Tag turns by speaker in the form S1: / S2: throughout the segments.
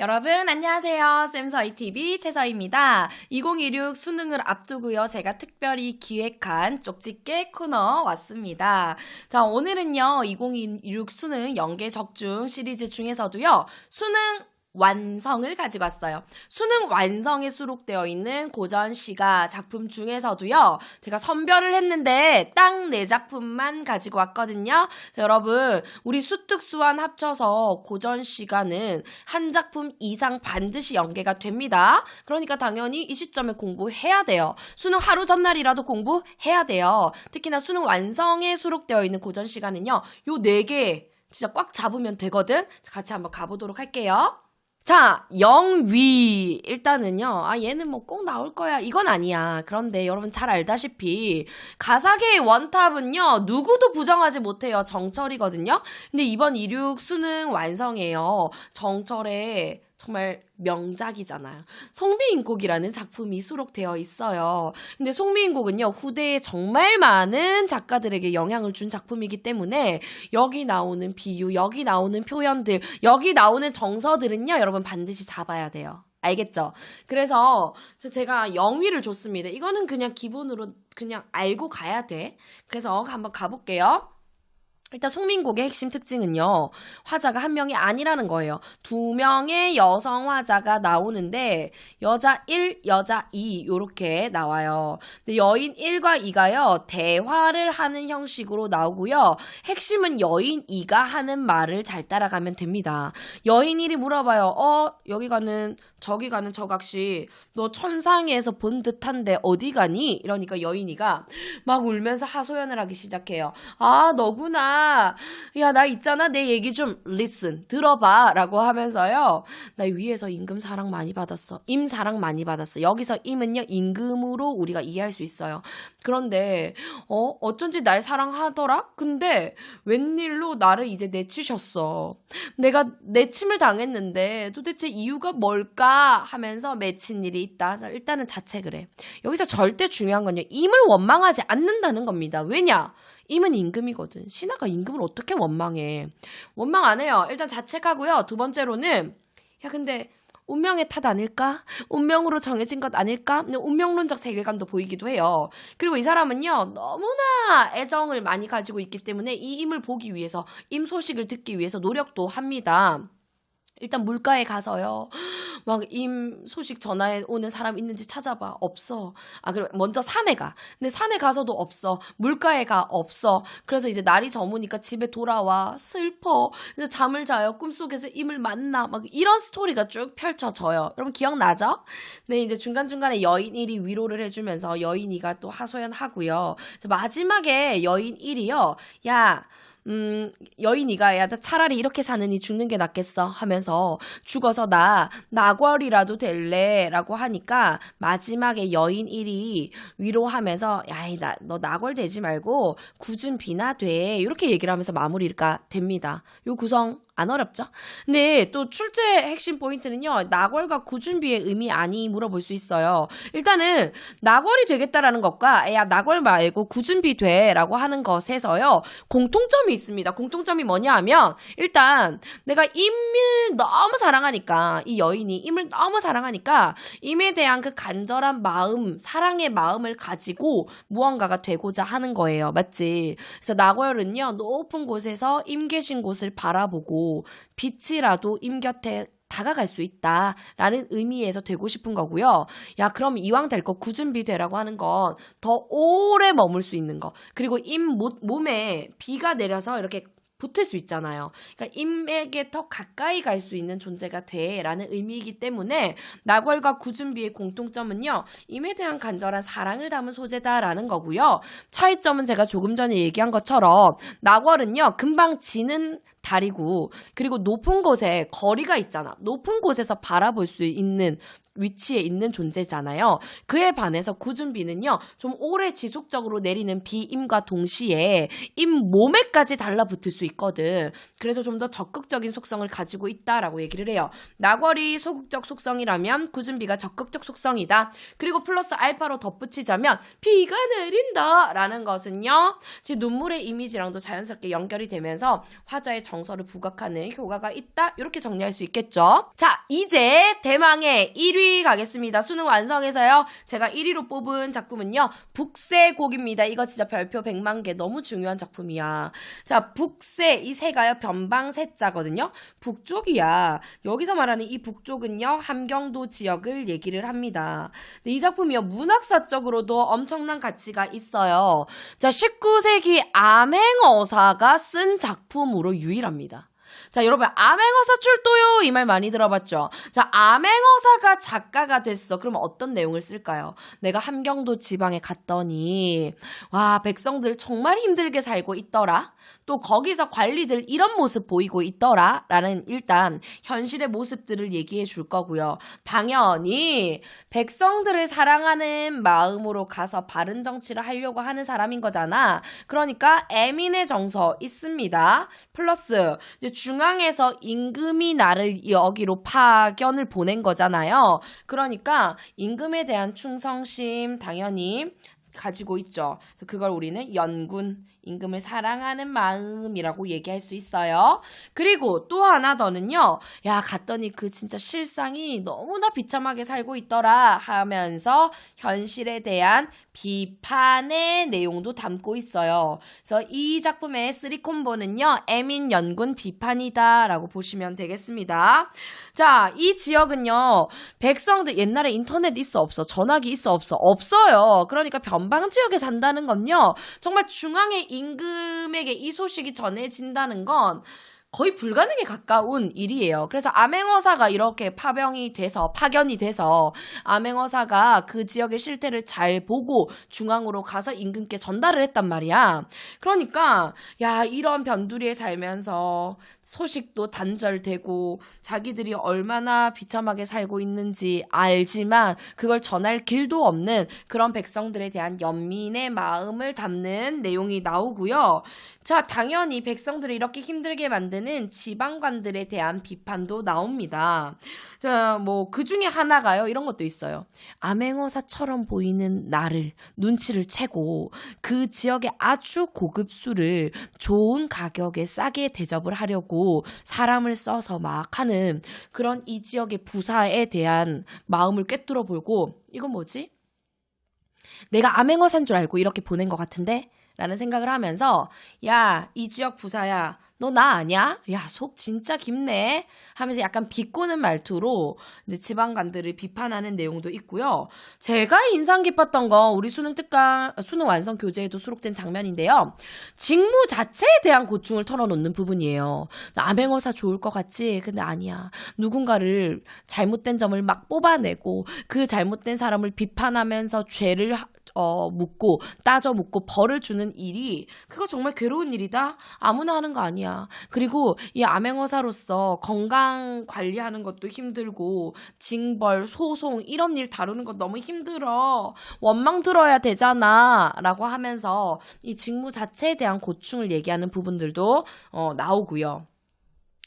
S1: 여러분 안녕하세요. 쌤서이TV 최서희입니다. 2016 수능을 앞두고요. 제가 특별히 기획한 쪽집게 코너 왔습니다. 자, 오늘은요. 2016 수능 연계 적중 시리즈 중에서도요. 수능 완성을 가지고 왔어요. 수능 완성에 수록되어 있는 고전시가 작품 중에서도요. 제가 선별을 했는데 딱 4작품만 가지고 왔거든요. 자, 여러분 우리 수특수완 합쳐서 고전시가는 한 작품 이상 반드시 연계가 됩니다. 그러니까 당연히 이 시점에 공부해야 돼요. 수능 하루 전날이라도 공부해야 돼요. 특히나 수능 완성에 수록되어 있는 고전시가는요. 요 4개 진짜 꽉 잡으면 되거든. 같이 한번 가보도록 할게요. 자, 영위. 일단은요, 얘는 뭐 꼭 나올 거야. 이건 아니야. 그런데 여러분 잘 알다시피, 가사계의 원탑은요, 누구도 부정하지 못해요. 정철이거든요. 근데 이번 26 수능 완성이에요. 정철의 정말 명작이잖아요. 송미인곡이라는 작품이 수록되어 있어요. 근데 송미인곡은요, 후대에 정말 많은 작가들에게 영향을 준 작품이기 때문에 여기 나오는 비유, 여기 나오는 표현들, 여기 나오는 정서들은요, 여러분 반드시 잡아야 돼요. 알겠죠? 그래서 제가 영위를 줬습니다. 이거는 그냥 기본으로 그냥 알고 가야 돼. 그래서 한번 가볼게요. 일단 송민곡의 핵심 특징은요. 화자가 한 명이 아니라는 거예요. 2명의 여성 화자가 나오는데 여자 1, 여자 2 요렇게 나와요. 근데 여인 1과 2가요. 대화를 하는 형식으로 나오고요. 핵심은 여인 2가 하는 말을 잘 따라가면 됩니다. 여인 1이 물어봐요. 여기 가는 저기 가는 저각시 너 천상에서 본 듯한데 어디 가니? 이러니까 여인 2가 막 울면서 하소연을 하기 시작해요. 너구나. 야, 나 있잖아. 내 얘기 좀 listen, 들어봐 라고 하면서요. 나 위에서 임금 사랑 많이 받았어. 임 사랑 많이 받았어. 여기서 임은요. 임금으로 우리가 이해할 수 있어요. 그런데 어쩐지 날 사랑하더라? 근데 웬일로 나를 이제 내치셨어. 내가 내침을 당했는데 도대체 이유가 뭘까? 하면서 맺힌 일이 있다. 일단은 자책을 해. 여기서 절대 중요한 건요. 임을 원망하지 않는다는 겁니다. 왜냐? 임은 임금이거든. 신하가 임금을 어떻게 원망해? 원망 안 해요. 일단 자책하고요. 두 번째로는 야 근데 운명의 탓 아닐까? 운명으로 정해진 것 아닐까? 운명론적 세계관도 보이기도 해요. 그리고 이 사람은요. 너무나 애정을 많이 가지고 있기 때문에 이 임을 보기 위해서 임 소식을 듣기 위해서 노력도 합니다. 일단 물가에 가서요. 막 임 소식 전화해 오는 사람 있는지 찾아봐. 없어. 그럼 먼저 산에 가. 근데 산에 가서도 없어. 물가에 가. 없어. 그래서 이제 날이 저무니까 집에 돌아와. 슬퍼. 그래서 잠을 자요. 꿈속에서 임을 만나. 막 이런 스토리가 쭉 펼쳐져요. 여러분 기억나죠? 네, 이제 중간중간에 여인 1이 위로를 해주면서 여인 2가 또 하소연하고요. 마지막에 여인 1이요. 야, 여인이가 야, 나 차라리 이렇게 사느니 죽는 게 낫겠어 하면서 죽어서 나 나궐이라도 될래 라고 하니까 마지막에 여인 1이 위로하면서 야, 너 나궐 되지 말고 굳은 비나 돼 이렇게 얘기를 하면서 마무리가 됩니다. 요 구성 안 어렵죠? 근데 또 출제 핵심 포인트는요. 나궐과 구준비의 의미 아니 물어볼 수 있어요. 일단은 나궐이 되겠다라는 것과 야 나궐 말고 구준비 돼라고 하는 것에서요. 공통점이 있습니다. 공통점이 뭐냐 하면 일단 내가 임을 너무 사랑하니까 이 여인이 임을 너무 사랑하니까 임에 대한 그 간절한 마음, 사랑의 마음을 가지고 무언가가 되고자 하는 거예요. 맞지? 그래서 나궐은요. 높은 곳에서 임 계신 곳을 바라보고 빛이라도 임 곁에 다가갈 수 있다라는 의미에서 되고 싶은 거고요. 야, 그럼 이왕 될 거 구준비 되라고 하는 건 더 오래 머물 수 있는 거. 그리고 임 몸에 비가 내려서 이렇게 붙을 수 있잖아요. 그러니까 임에게 더 가까이 갈 수 있는 존재가 돼라는 의미이기 때문에 나궐과 구준비의 공통점은요. 임에 대한 간절한 사랑을 담은 소재다라는 거고요. 차이점은 제가 조금 전에 얘기한 것처럼 나궐은요. 금방 지는 다리고 그리고 높은 곳에 거리가 있잖아. 높은 곳에서 바라볼 수 있는 위치에 있는 존재잖아요. 그에 반해서 구준비는요. 좀 오래 지속적으로 내리는 비임과 동시에 임 몸에까지 달라붙을 수 있거든. 그래서 좀 더 적극적인 속성을 가지고 있다라고 얘기를 해요. 나궐이 소극적 속성이라면 구준비가 적극적 속성이다. 그리고 플러스 알파로 덧붙이자면 비가 내린다 라는 것은요. 지금 눈물의 이미지랑도 자연스럽게 연결이 되면서 화자의 정서를 부각하는 효과가 있다. 이렇게 정리할 수 있겠죠. 자, 이제 대망의 1위 가겠습니다. 수능 완성에서요. 제가 1위로 뽑은 작품은요. 북새곡입니다. 이거 진짜 별표 100만 개 너무 중요한 작품이야. 자, 북새 이 새가요. 변방새자거든요. 북쪽이야. 여기서 말하는 이 북쪽은요. 함경도 지역을 얘기를 합니다. 근데 이 작품이요. 문학사적으로도 엄청난 가치가 있어요. 자, 19세기 암행어사가 쓴 작품으로 유일합니다. 자, 여러분, 암행어사 출도요 이 말 많이 들어봤죠? 자, 암행어사가 작가가 됐어. 그러면 어떤 내용을 쓸까요? 내가 함경도 지방에 갔더니 와, 백성들 정말 힘들게 살고 있더라. 또 거기서 관리들 이런 모습 보이고 있더라. 라는 일단 현실의 모습들을 얘기해 줄 거고요. 당연히 백성들을 사랑하는 마음으로 가서 바른 정치를 하려고 하는 사람인 거잖아. 그러니까 애민의 정서 있습니다. 플러스 이제 중앙에서 임금이 나를 여기로 파견을 보낸 거잖아요. 그러니까 임금에 대한 충성심 당연히 가지고 있죠. 그래서 그걸 우리는 연군, 임금을 사랑하는 마음이라고 얘기할 수 있어요. 그리고 또 하나 더는요. 야, 갔더니 그 진짜 실상이 너무나 비참하게 살고 있더라 하면서 현실에 대한 비판의 내용도 담고 있어요. 그래서 이 작품의 3콤보는요. 애민 연군 비판이다 라고 보시면 되겠습니다. 자, 이 지역은요. 백성들 옛날에 인터넷 있어 없어? 전화기 있어 없어? 없어요. 그러니까 변방 지역에 산다는 건요. 정말 중앙의 임금에게 이 소식이 전해진다는 건 거의 불가능에 가까운 일이에요. 그래서 암행어사가 이렇게 파견이 돼서 암행어사가 그 지역의 실태를 잘 보고 중앙으로 가서 임금께 전달을 했단 말이야. 그러니까 야, 이런 변두리에 살면서 소식도 단절되고 자기들이 얼마나 비참하게 살고 있는지 알지만 그걸 전할 길도 없는 그런 백성들에 대한 연민의 마음을 담는 내용이 나오고요. 자, 당연히 백성들을 이렇게 힘들게 만드는 지방관들에 대한 비판도 나옵니다. 자, 뭐 그 중에 하나가요. 이런 것도 있어요. 암행어사처럼 보이는 나를 눈치를 채고 그 지역의 아주 고급 술을 좋은 가격에 싸게 대접을 하려고 사람을 써서 막 하는 그런 이 지역의 부사에 대한 마음을 꿰뚫어 보고 이건 뭐지? 내가 암행어사인 줄 알고 이렇게 보낸 것 같은데? 라는 생각을 하면서 야, 이 지역 부사야, 너 나 아냐? 야, 속 진짜 깊네 하면서 약간 비꼬는 말투로 이제 지방관들을 비판하는 내용도 있고요. 제가 인상 깊었던 건 우리 수능 완성 교재에도 수록된 장면인데요. 직무 자체에 대한 고충을 털어놓는 부분이에요. 암행어사 좋을 것 같지? 근데 아니야. 누군가를 잘못된 점을 막 뽑아내고 그 잘못된 사람을 비판하면서 죄를 묻고 따져 묻고 벌을 주는 일이 그거 정말 괴로운 일이다. 아무나 하는 거 아니야. 그리고 이 암행어사로서 건강 관리하는 것도 힘들고 징벌, 소송 이런 일 다루는 거 너무 힘들어. 원망 들어야 되잖아. 라고 하면서 이 직무 자체에 대한 고충을 얘기하는 부분들도 나오고요.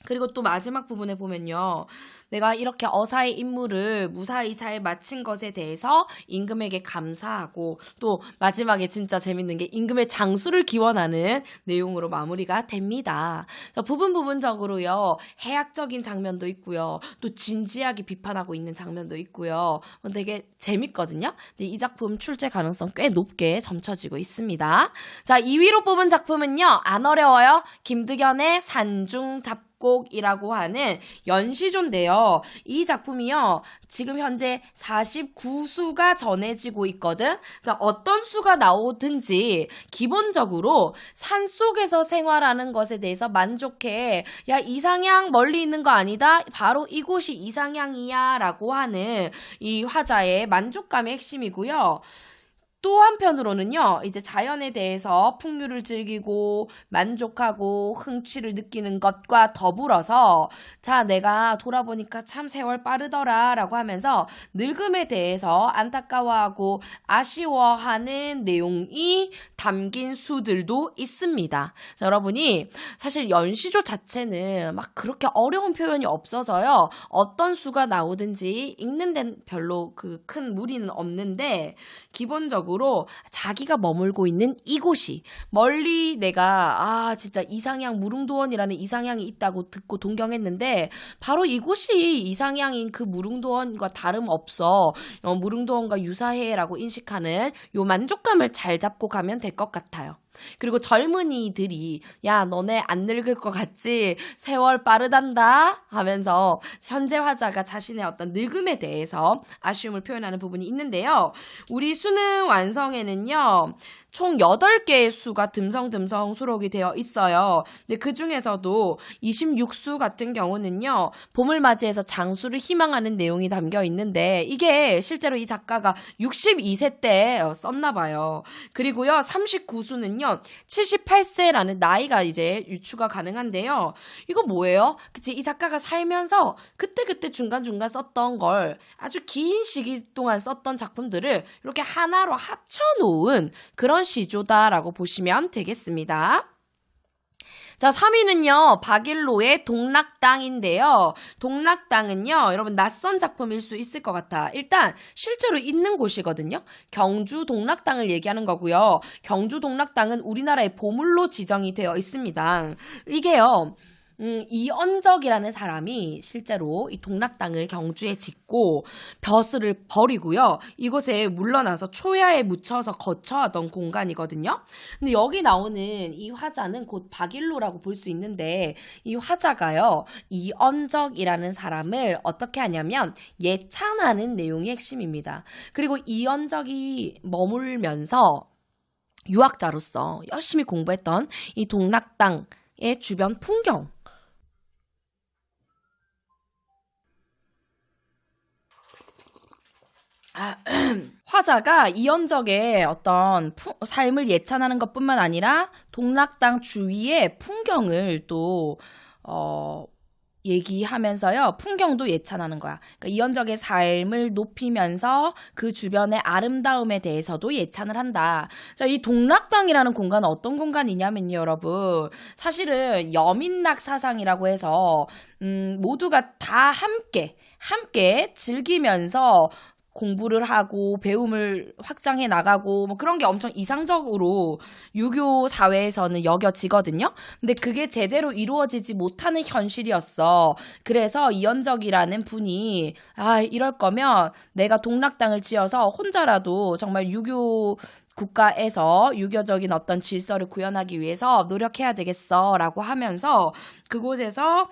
S1: 그리고 또 마지막 부분에 보면요. 내가 이렇게 어사의 임무를 무사히 잘 마친 것에 대해서 임금에게 감사하고 또 마지막에 진짜 재밌는 게 임금의 장수를 기원하는 내용으로 마무리가 됩니다. 부분적으로요. 해학적인 장면도 있고요. 또 진지하게 비판하고 있는 장면도 있고요. 되게 재밌거든요. 근데 이 작품 출제 가능성 꽤 높게 점쳐지고 있습니다. 자, 2위로 뽑은 작품은요. 안 어려워요. 김득연의 산중잡곡이라고 하는 연시조인데요. 이 작품이요. 지금 현재 49수가 전해지고 있거든. 그러니까 어떤 수가 나오든지 기본적으로 산속에서 생활하는 것에 대해서 만족해. 야, 이상향 멀리 있는 거 아니다. 바로 이곳이 이상향이야 라고 하는 이 화자의 만족감의 핵심이고요. 또 한편으로는요, 이제 자연에 대해서 풍류를 즐기고 만족하고 흥취를 느끼는 것과 더불어서 자, 내가 돌아보니까 참 세월 빠르더라 라고 하면서 늙음에 대해서 안타까워하고 아쉬워하는 내용이 담긴 수들도 있습니다. 자, 여러분이 사실 연시조 자체는 막 그렇게 어려운 표현이 없어서요, 어떤 수가 나오든지 읽는 데는 별로 그 큰 무리는 없는데 기본적으로 기억으로 자기가 머물고 있는 이곳이 멀리 내가 진짜 이상향 무릉도원이라는 이상향이 있다고 듣고 동경했는데 바로 이곳이 이상향인 그 무릉도원과 다름없어. 무릉도원과 유사해라고 인식하는 요 만족감을 잘 잡고 가면 될 것 같아요. 그리고 젊은이들이 야 너네 안 늙을 것 같지? 세월 빠르단다 하면서 현재 화자가 자신의 어떤 늙음에 대해서 아쉬움을 표현하는 부분이 있는데요. 우리 수능 완성에는요. 총 8개의 수가 듬성듬성 수록이 되어 있어요. 근데 그 중에서도 26수 같은 경우는요. 봄을 맞이해서 장수를 희망하는 내용이 담겨 있는데 이게 실제로 이 작가가 62세 때 썼나 봐요. 그리고요. 39수는요. 78세라는 나이가 이제 유추가 가능한데요. 이거 뭐예요? 그치? 이 작가가 살면서 그때그때 중간중간 썼던 걸 아주 긴 시기 동안 썼던 작품들을 이렇게 하나로 합쳐놓은 그런 시조다라고 보시면 되겠습니다. 자, 3위는요, 박일로의 동락당인데요. 동락당은요, 여러분 낯선 작품일 수 있을 것 같아. 일단 실제로 있는 곳이거든요. 경주 동락당을 얘기하는 거고요. 경주 동락당은 우리나라의 보물로 지정이 되어 있습니다. 이게요. 이언적이라는 사람이 실제로 이 동락당을 경주에 짓고 벼슬을 버리고요. 이곳에 물러나서 초야에 묻혀서 거처하던 공간이거든요. 근데 여기 나오는 이 화자는 곧 박일로라고 볼 수 있는데 이 화자가요. 이언적이라는 사람을 어떻게 하냐면 예찬하는 내용이 핵심입니다. 그리고 이언적이 머물면서 유학자로서 열심히 공부했던 이 동락당의 주변 풍경 화자가 이언적의 어떤 삶을 예찬하는 것뿐만 아니라 동락당 주위의 풍경을 또 얘기하면서요. 풍경도 예찬하는 거야. 그러니까 이언적의 삶을 높이면서 그 주변의 아름다움에 대해서도 예찬을 한다. 자, 이 동락당이라는 공간은 어떤 공간이냐면요, 여러분. 사실은 여민락 사상이라고 해서 모두가 다 함께 즐기면서 공부를 하고 배움을 확장해 나가고 뭐 그런 게 엄청 이상적으로 유교 사회에서는 여겨지거든요. 근데 그게 제대로 이루어지지 못하는 현실이었어. 그래서 이언적이라는 분이 이럴 거면 내가 동락당을 지어서 혼자라도 정말 유교 국가에서 유교적인 어떤 질서를 구현하기 위해서 노력해야 되겠어라고 하면서 그곳에서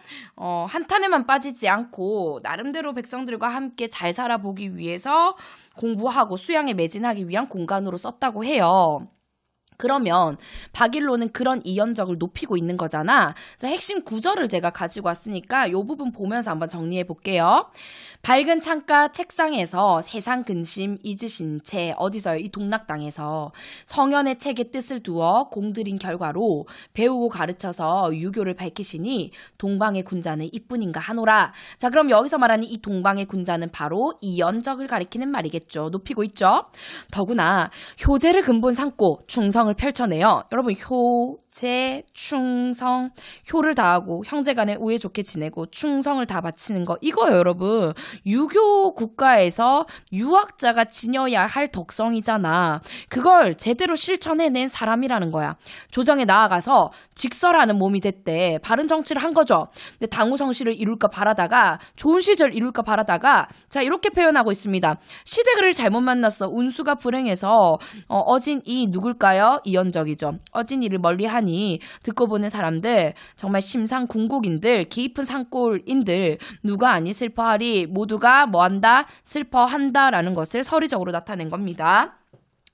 S1: 한탄에만 빠지지 않고 나름대로 백성들과 함께 잘 살아보기 위해서 공부하고 수양에 매진하기 위한 공간으로 썼다고 해요. 그러면 박일로는 그런 이언적을 높이고 있는 거잖아. 그래서 핵심 구절을 제가 가지고 왔으니까 이 부분 보면서 한번 정리해 볼게요. 밝은 창가 책상에서 세상 근심 잊으신 채 어디서요? 이 동락당에서 성현의 책에 뜻을 두어 공들인 결과로 배우고 가르쳐서 유교를 밝히시니 동방의 군자는 이뿐인가 하노라. 자, 그럼 여기서 말하는 이 동방의 군자는 바로 이언적을 가리키는 말이겠죠. 높이고 있죠. 더구나 효제를 근본 삼고 충성을 펼쳐내요. 여러분 효제, 충성, 효를 다하고 형제간에 우애 좋게 지내고 충성을 다 바치는 거 이거예요, 여러분. 유교 국가에서 유학자가 지녀야 할 덕성이잖아. 그걸 제대로 실천해낸 사람이라는 거야. 조정에 나아가서 직설하는 몸이 됐대. 바른 정치를 한 거죠. 근데 당우성실을 이룰까 바라다가 좋은 시절 이룰까 바라다가 자 이렇게 표현하고 있습니다. 시댁을 잘못 만났어. 운수가 불행해서 어진이 누굴까요? 이언적이죠. 어진이를 멀리하니 듣고 보는 사람들 정말 심상궁곡인들 깊은 산골인들 누가 아니 슬퍼하리 모두가 뭐한다? 슬퍼한다라는 것을 서리적으로 나타낸 겁니다.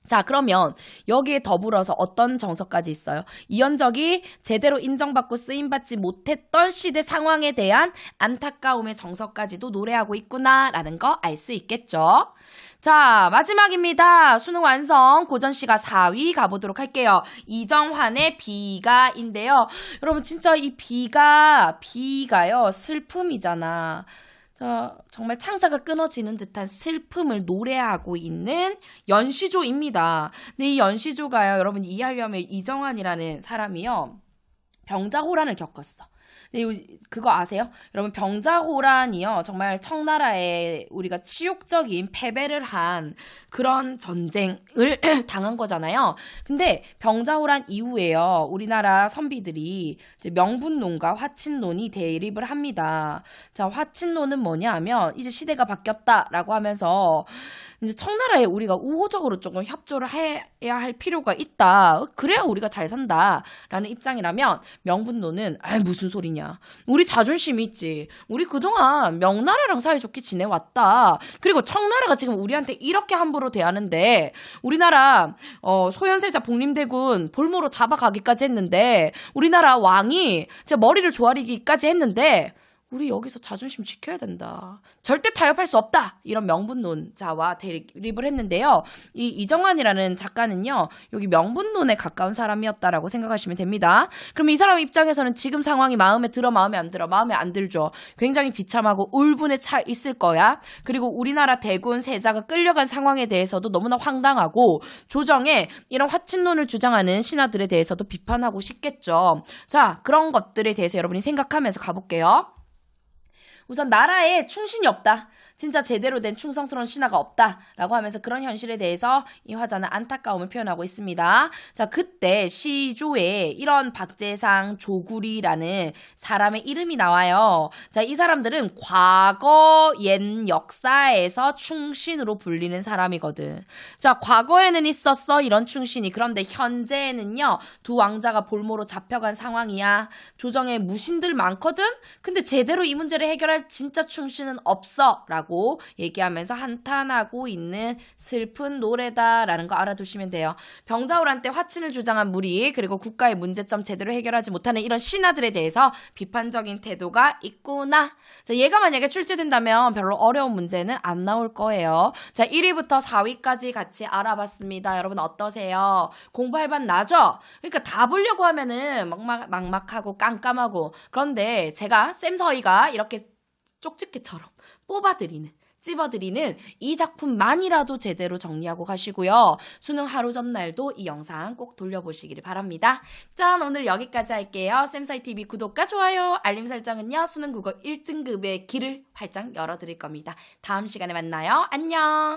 S1: 자, 그러면 여기에 더불어서 어떤 정서까지 있어요? 이언적이 제대로 인정받고 쓰임받지 못했던 시대 상황에 대한 안타까움의 정서까지도 노래하고 있구나라는 거 알 수 있겠죠? 자, 마지막입니다. 수능 완성 고전시가 4위 가보도록 할게요. 이정환의 비가인데요. 여러분 진짜 이 비가요 슬픔이잖아. 정말 창자가 끊어지는 듯한 슬픔을 노래하고 있는 연시조입니다. 근데 이 연시조가요, 여러분 이해하려면 이정환이라는 사람이요, 병자호란을 겪었어. 그거 아세요? 여러분 병자호란이요. 정말 청나라에 우리가 치욕적인 패배를 한 그런 전쟁을 당한 거잖아요. 근데 병자호란 이후에요. 우리나라 선비들이 이제 명분론과 화친론이 대립을 합니다. 자, 화친론은 뭐냐 하면 이제 시대가 바뀌었다라고 하면서 이제 청나라에 우리가 우호적으로 조금 협조를 해야 할 필요가 있다. 그래야 우리가 잘 산다라는 입장이라면 명분론은 무슨 소리냐. 우리 자존심이 있지. 우리 그동안 명나라랑 사이좋게 지내왔다. 그리고 청나라가 지금 우리한테 이렇게 함부로 대하는데 우리나라 소현세자 복림대군 볼모로 잡아가기까지 했는데 우리나라 왕이 진짜 머리를 조아리기까지 했는데 우리 여기서 자존심 지켜야 된다. 절대 타협할 수 없다. 이런 명분론자와 대립을 했는데요. 이 이정환이라는 작가는요. 여기 명분론에 가까운 사람이었다라고 생각하시면 됩니다. 그럼 이 사람 입장에서는 지금 상황이 마음에 들어, 마음에 안 들어, 마음에 안 들죠. 굉장히 비참하고 울분에 차 있을 거야. 그리고 우리나라 대군 세자가 끌려간 상황에 대해서도 너무나 황당하고 조정에 이런 화친론을 주장하는 신하들에 대해서도 비판하고 싶겠죠. 자, 그런 것들에 대해서 여러분이 생각하면서 가볼게요. 우선 나라에 충신이 없다. 진짜 제대로 된 충성스러운 신하가 없다라고 하면서 그런 현실에 대해서 이 화자는 안타까움을 표현하고 있습니다. 자, 그때 시조에 이런 박재상, 조구리라는 사람의 이름이 나와요. 자, 이 사람들은 과거 옛 역사에서 충신으로 불리는 사람이거든. 자, 과거에는 있었어 이런 충신이. 그런데 현재에는요. 두 왕자가 볼모로 잡혀간 상황이야. 조정에 무신들 많거든. 근데 제대로 이 문제를 해결할 진짜 충신은 없어 라고 얘기하면서 한탄하고 있는 슬픈 노래다라는 거 알아두시면 돼요. 병자호란 때 화친을 주장한 무리 그리고 국가의 문제점 제대로 해결하지 못하는 이런 신하들에 대해서 비판적인 태도가 있구나. 자, 얘가 만약에 출제된다면 별로 어려운 문제는 안 나올 거예요. 자, 1위부터 4위까지 같이 알아봤습니다. 여러분 어떠세요? 공부할 반 나죠? 그러니까 다 보려고 하면은 막막하고 깜깜하고 그런데 제가 쌤서희가 이렇게 쪽집게처럼 찝어드리는 이 작품만이라도 제대로 정리하고 가시고요. 수능 하루 전날도 이 영상 꼭 돌려보시기를 바랍니다. 짠! 오늘 여기까지 할게요. 쌤사이TV 구독과 좋아요, 알림 설정은요. 수능 국어 1등급의 길을 활짝 열어드릴 겁니다. 다음 시간에 만나요. 안녕!